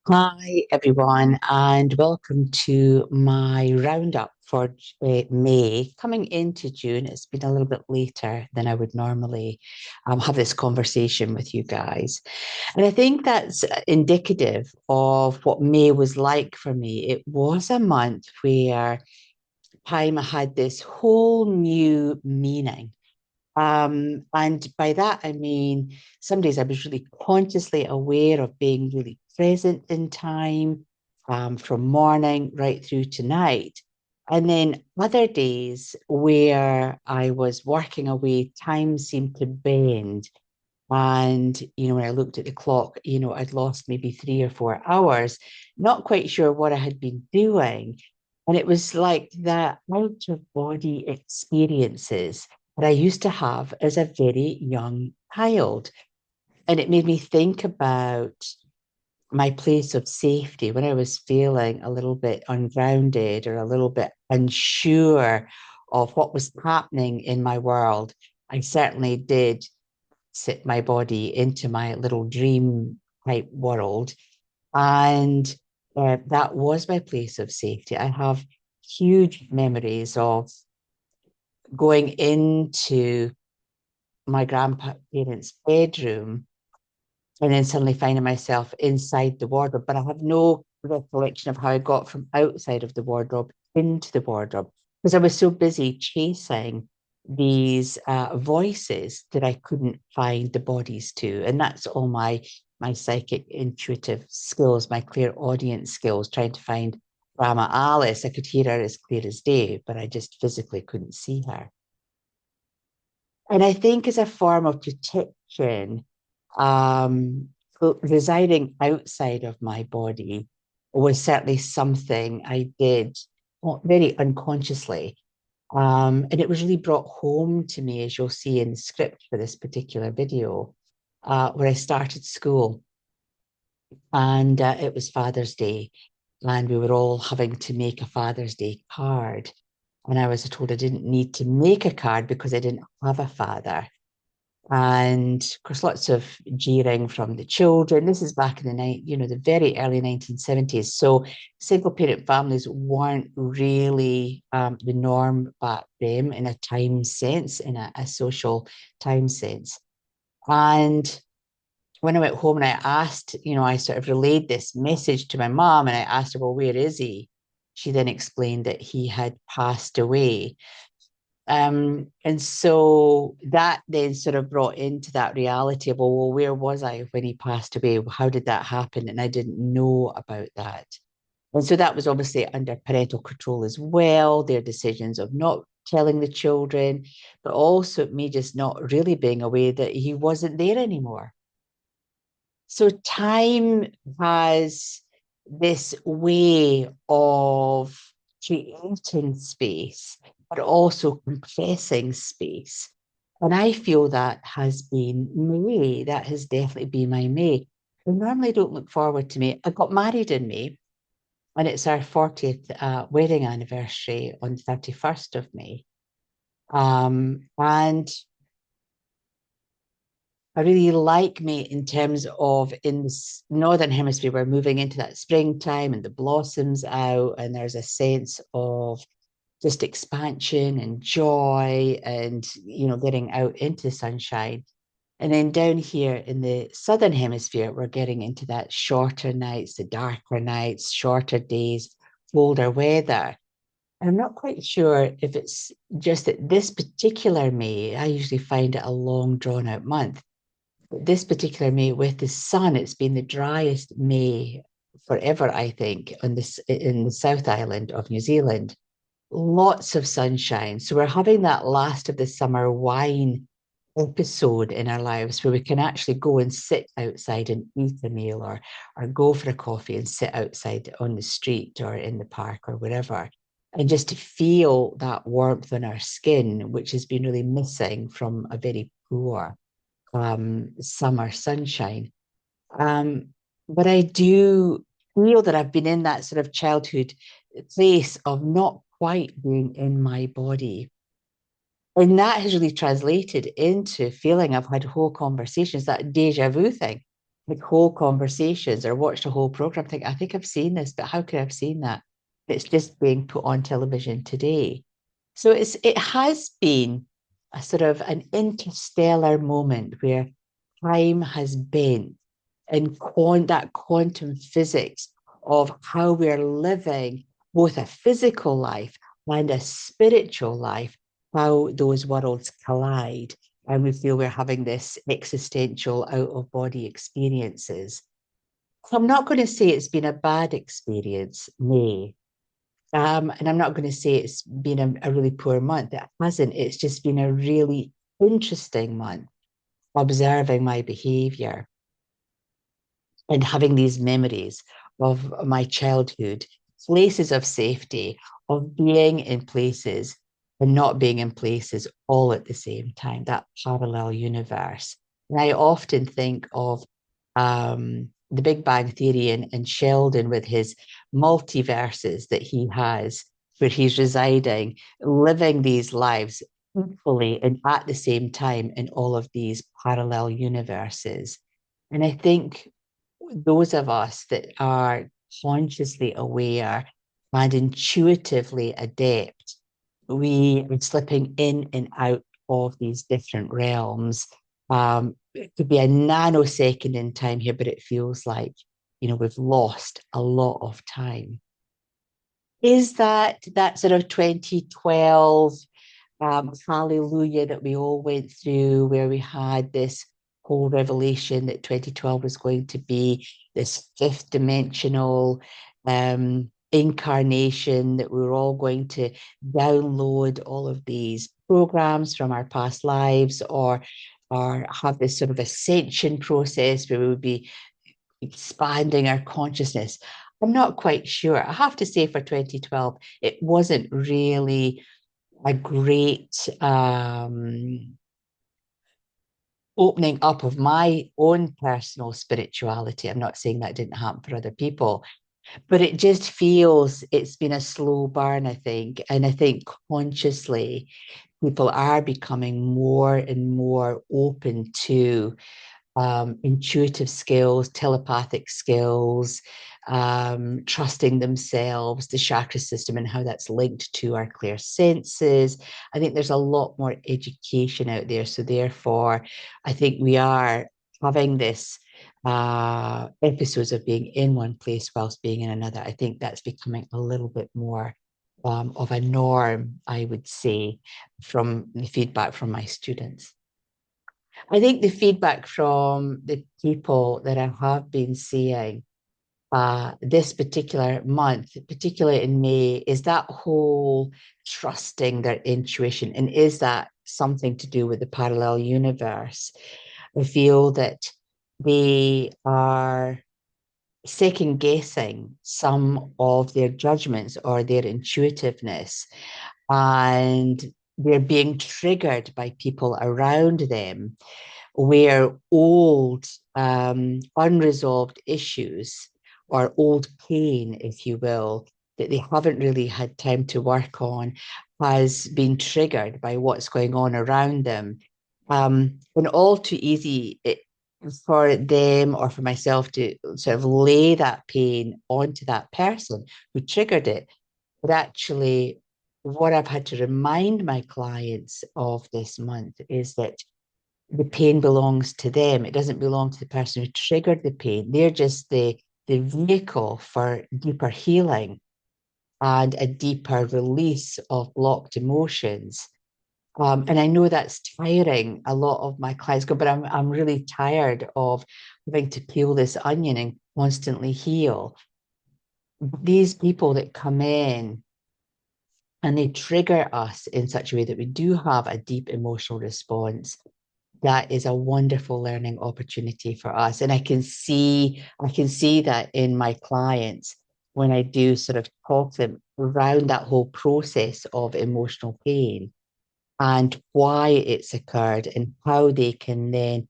Hi, everyone, and welcome to my roundup for May. Coming into June, it's been a little bit later than I would normally have this conversation with you guys. And I think that's indicative of what May was like for me. It was a month where time had this whole new meaning. And by that, I mean, some days I was really consciously aware of being really present in time, from morning right through to night. And then other days where I was working away, time seemed to bend. And, when I looked at the clock, I'd lost maybe 3 or 4 hours, not quite sure what I had been doing. And it was like that out of body experiences that I used to have as a very young child. And it made me think about my place of safety when I was feeling a little bit ungrounded or a little bit unsure of what was happening in my world. I certainly did sit my body into my little dream type world. And that was my place of safety. I have huge memories of going into my grandparents' bedroom and then suddenly finding myself inside the wardrobe. But I have no recollection of how I got from outside of the wardrobe into the wardrobe because I was so busy chasing these voices that I couldn't find the bodies to. And that's all my psychic intuitive skills, my clairaudient skills, trying to find Grandma Alice. I could hear her as clear as day, but I just physically couldn't see her. And I think as a form of protection, um, residing outside of my body was certainly something I did very unconsciously. And it was really brought home to me, as you'll see in the script for this particular video, where I started school. And it was Father's Day, and we were all having to make a Father's Day card. And I was told I didn't need to make a card because I didn't have a father. And of course, lots of jeering from the children. This is back in the the very early 1970s. So single parent families weren't really the norm back then in a time sense, in a social time sense. And when I went home and I asked, I sort of relayed this message to my mom and I asked her, well, where is he? She then explained that he had passed away. And so that then sort of brought into that reality of, well, where was I when he passed away? How did that happen? And I didn't know about that. And so that was obviously under parental control as well, their decisions of not telling the children, but also me just not really being aware that he wasn't there anymore. So time has this way of creating space, but also compressing space. And I feel that has been May. That has definitely been my May. I normally don't look forward to May. I got married in May, and it's our 40th wedding anniversary on the 31st of May. And I really like me in terms of in the northern hemisphere, we're moving into that springtime and the blossoms out, and there's a sense of just expansion and joy and getting out into the sunshine. And then down here in the southern hemisphere, we're getting into that shorter nights, the darker nights, shorter days, colder weather. And I'm not quite sure if it's just that this particular May, I usually find it a long drawn out month this particular May with the sun, it's been the driest May forever, I think, on this in the South Island of New Zealand. Lots of sunshine. So we're having that last of the summer wine episode in our lives where we can actually go and sit outside and eat a meal or go for a coffee and sit outside on the street or in the park or wherever. And just to feel that warmth on our skin, which has been really missing from a very poor summer sunshine. Um, but I do feel that I've been in that sort of childhood place of not quite being in my body. And that has really translated into feeling I've had whole conversations, that deja vu thing. like whole conversations or watched a whole program, think, I think I've seen this, but how could I have seen that? It's just being put on television today. So it has been a sort of an interstellar moment where time has bent and that quantum physics of how we're living both a physical life and a spiritual life, how those worlds collide. And we feel we're having this existential out of body experiences. So I'm not going to say it's been a bad experience, nay. And I'm not going to say it's been a really poor month. It hasn't. It's just been a really interesting month observing my behavior and having these memories of my childhood, places of safety, of being in places and not being in places all at the same time, that parallel universe. And I often think of the Big Bang Theory and Sheldon with his multiverses that he has, where he's residing, living these lives equally and at the same time in all of these parallel universes. And I think those of us that are consciously aware and intuitively adept, we are slipping in and out of these different realms. It could be a nanosecond in time here, but it feels like, we've lost a lot of time. Is that sort of 2012 hallelujah that we all went through, where we had this whole revelation that 2012 was going to be this fifth dimensional incarnation, that we were all going to download all of these programs from our past lives, or have this sort of ascension process where we would be expanding our consciousness. I'm not quite sure. I have to say for 2012, it wasn't really a great opening up of my own personal spirituality. I'm not saying that didn't happen for other people, but it just feels it's been a slow burn, I think. And I think consciously people are becoming more and more open to intuitive skills, telepathic skills, trusting themselves, the chakra system, and how that's linked to our clear senses. I think there's a lot more education out there. So, therefore, I think we are having this episodes of being in one place whilst being in another. I think that's becoming a little bit more of a norm, I would say, from the feedback from my students. I think the feedback from the people that I have been seeing this particular month, particularly in May, is that whole trusting their intuition. And is that something to do with the parallel universe? I feel that they are second guessing some of their judgments or their intuitiveness, and they're being triggered by people around them where old, unresolved issues or old pain, if you will, that they haven't really had time to work on, has been triggered by what's going on around them. And all too easy for them or for myself to sort of lay that pain onto that person who triggered it. But actually, what I've had to remind my clients of this month is that the pain belongs to them. It doesn't belong to the person who triggered the pain. They're just the vehicle for deeper healing and a deeper release of blocked emotions. And I know that's tiring. A lot of my clients go, but I'm really tired of having to peel this onion and constantly heal. These people that come in and they trigger us in such a way that we do have a deep emotional response, that is a wonderful learning opportunity for us. And I can see that in my clients when I do sort of talk them around that whole process of emotional pain and why it's occurred and how they can then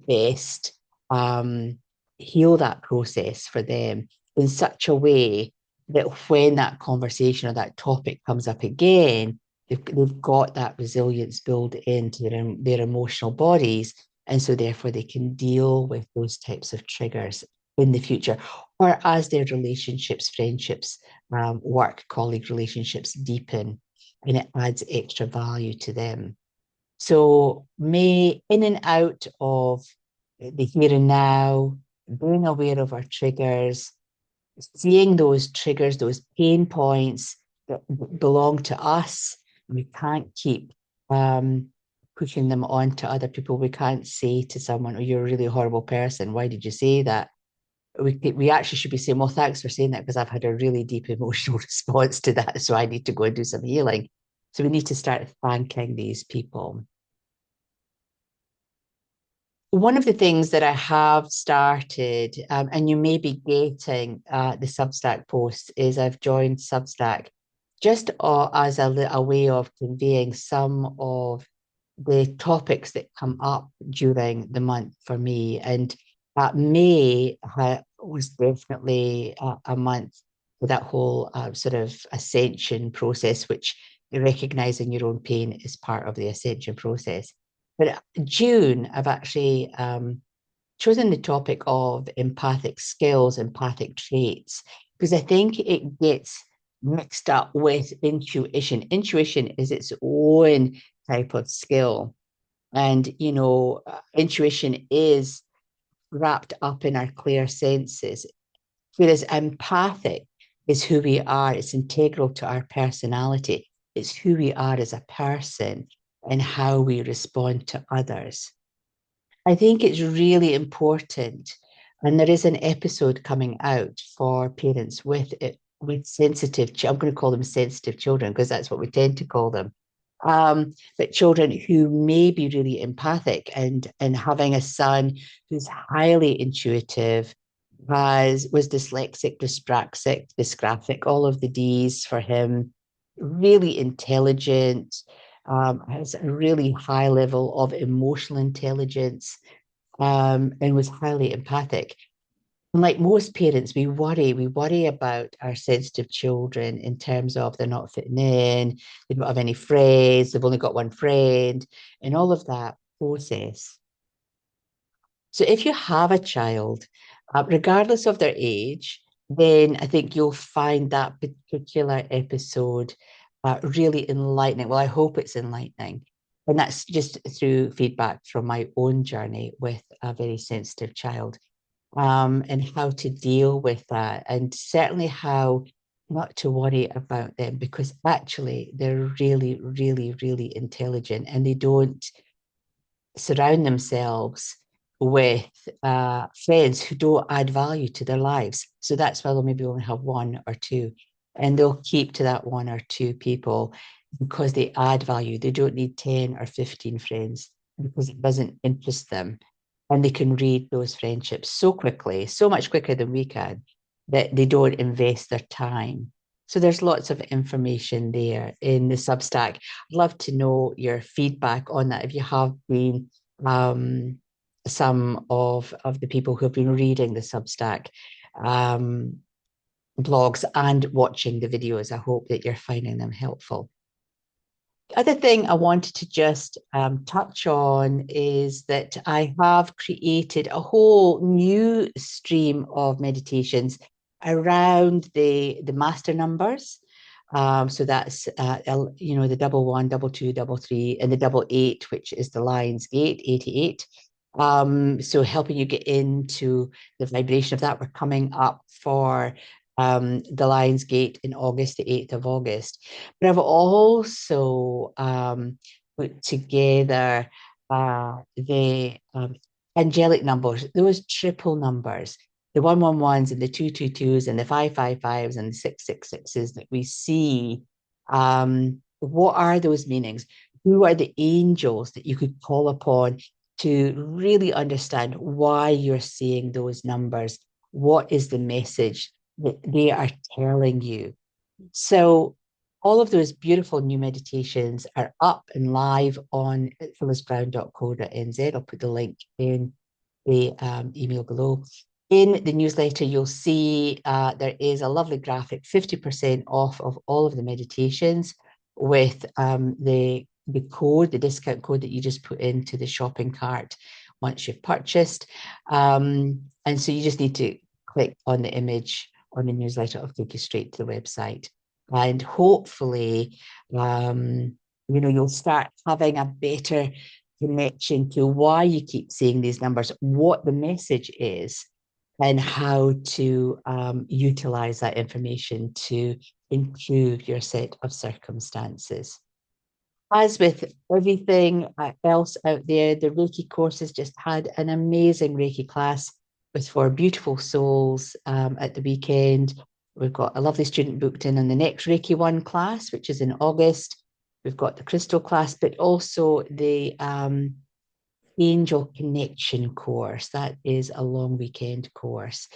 best um, heal that process for them in such a way that when that conversation or that topic comes up again, they've got that resilience built into their emotional bodies And so therefore they can deal with those types of triggers in the future, or as their relationships, friendships, work, colleague relationships deepen, and it adds extra value to them. So may in and out of the here and now, being aware of our triggers, seeing those triggers, those pain points that belong to us. We can't keep um, pushing them on to other people. We can't say to someone, "Oh, you're a really horrible person. Why did you say that?" We actually should be saying, "Well, thanks for saying that because I've had a really deep emotional response to that. So I need to go and do some healing." So we need to start thanking these people. One of the things that I have started, and you may be getting the Substack posts, is I've joined Substack just as a way of conveying some of the topics that come up during the month for me. And May was definitely a month for that whole sort of ascension process, which recognizing your own pain is part of the ascension process. But June, I've actually chosen the topic of empathic skills, empathic traits, because I think it gets mixed up with intuition. Intuition is its own type of skill. And, intuition is wrapped up in our clear senses, whereas empathic is who we are, it's integral to our personality, it's who we are as a person and how we respond to others. I think it's really important, and there is an episode coming out for parents with it with sensitive. I'm going to call them sensitive children because that's what we tend to call them. But children who may be really empathic and having a son who's highly intuitive, was dyslexic, dysgraphic, all of the D's for him, really intelligent, has a really high level of emotional intelligence, and was highly empathic. And like most parents, we worry about our sensitive children in terms of they're not fitting in, they don't have any friends, they've only got one friend, and all of that process. So if you have a child, regardless of their age, then I think you'll find that particular episode really enlightening. Well, I hope it's enlightening. And that's just through feedback from my own journey with a very sensitive child, and how to deal with that, and certainly how not to worry about them because actually they're really, really, really intelligent and they don't surround themselves with friends who don't add value to their lives. So that's why they'll maybe only have one or two. And they'll keep to that one or two people because they add value. They don't need 10 or 15 friends because it doesn't interest them. And they can read those friendships so quickly, so much quicker than we can, that they don't invest their time. So there's lots of information there in the Substack. I'd love to know your feedback on that if you have been um, some of the people who have been reading the Substack um, blogs and watching the videos. I hope that you're finding them helpful. Other thing I wanted to just touch on is that I have created a whole new stream of meditations around the master numbers. So that's the double one, double two, double three, and the double eight, which is the Lion's Gate, 88. So helping you get into the vibration of that. We're coming up for the Lion's Gate in August, the 8th of August. But I've also put together the angelic numbers, those triple numbers, the 111s and the 222s and the 555s and the 666s that we see. What are those meanings? Who are the angels that you could call upon to really understand why you're seeing those numbers? What is the message that they are telling you? So all of those beautiful new meditations are up and live on phyllisbrown.co.nz. I'll put the link in the email below. In the newsletter, you'll see there is a lovely graphic, 50% off of all of the meditations with the code, the discount code that you just put into the shopping cart once you've purchased. And so you just need to click on the image on the newsletter. It'll take you straight to the website. And hopefully, you'll start having a better connection to why you keep seeing these numbers, what the message is, and how to utilize that information to improve your set of circumstances. As with everything else out there, the Reiki course has just had an amazing Reiki class with four beautiful souls at the weekend. We've got a lovely student booked in on the next Reiki 1 class, which is in August. We've got the crystal class, but also the Angel Connection course. That is a long weekend course.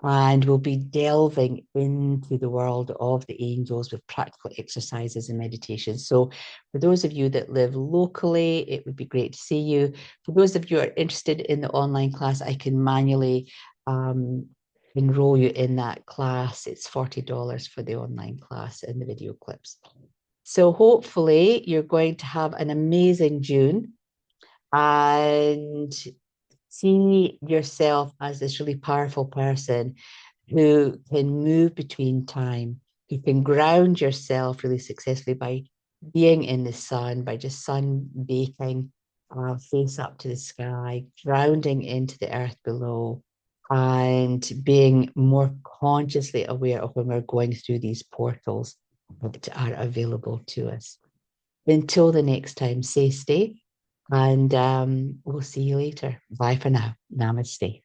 And we'll be delving into the world of the angels with practical exercises and meditation. So, for those of you that live locally, it would be great to see you. For those of you who are interested in the online class, I can manually enroll you in that class. It's $40 for the online class and the video clips. So, hopefully, you're going to have an amazing June and see yourself as this really powerful person who can move between time, who can ground yourself really successfully by being in the sun, by just sun baking, face up to the sky, grounding into the earth below, and being more consciously aware of when we're going through these portals that are available to us. Until the next time, stay and we'll see you later. Bye for now. Namaste.